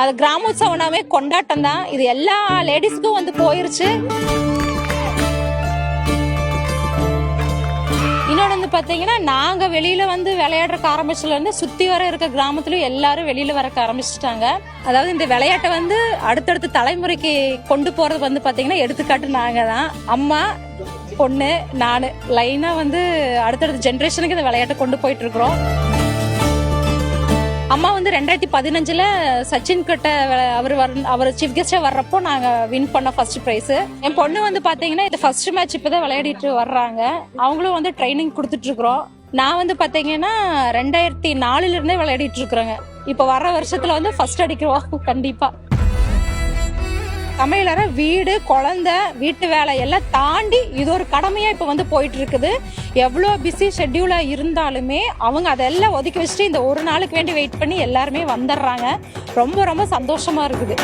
அது கிராமோத்சவனாவே கொண்டாட்டம் தான். இது எல்லா லேடிஸ்க்கும் வந்து போயிருச்சு. இன்னொன்று வந்து பார்த்தீங்கன்னா, நாங்கள் வெளியில் வந்து விளையாடுறக்கு ஆரம்பிச்சதுலேருந்து சுற்றி வர இருக்க கிராமத்துலையும் எல்லாரும் வெளியில் வரக்க ஆரம்பிச்சிட்டாங்க. அதாவது இந்த விளையாட்டை வந்து அடுத்தடுத்த தலைமுறைக்கு கொண்டு போகிறது வந்து பார்த்தீங்கன்னா எடுத்துக்காட்டு நாங்கள் தான். அம்மா, பொண்ணு, நான் லைனாக வந்து அடுத்தடுத்த ஜென்ரேஷனுக்கு இந்த விளையாட்டை கொண்டு போயிட்டுருக்குறோம். அம்மா வந்து 2015 சச்சின் கிட்ட அவர் சீஃப் கெஸ்டா வர்றப்போ நாங்க வின் பண்ண ஃபர்ஸ்ட் பிரைஸ். என் பொண்ணு வந்து பாத்தீங்கன்னா இது ஃபர்ஸ்ட் மேட்ச் இப்பதான் விளையாடிட்டு வர்றாங்க. அவங்களும் வந்து ட்ரைனிங் கொடுத்துட்டு இருக்கிறோம். நான் வந்து பாத்தீங்கன்னா 2004 இருந்தே விளையாடிட்டு இருக்கிறேங்க. இப்ப வர்ற வருஷத்துல வந்து ஃபர்ஸ்ட் அடிக்கிறோம் கண்டிப்பா. சமையலற, வீடு, குழந்தை, வீட்டு வேலை எல்லாம் தாண்டி இது ஒரு கடமையா இப்ப வந்து போயிட்டு இருக்குது. எவ்வளோ பிஸி ஷெட்யூலா இருந்தாலுமே அவங்க அதெல்லாம் ஒதுக்கி வச்சுட்டு இந்த ஒரு நாளுக்கு வேண்டி வெயிட் பண்ணி எல்லாருமே வந்துடுறாங்க. ரொம்ப ரொம்ப சந்தோஷமா இருக்குது.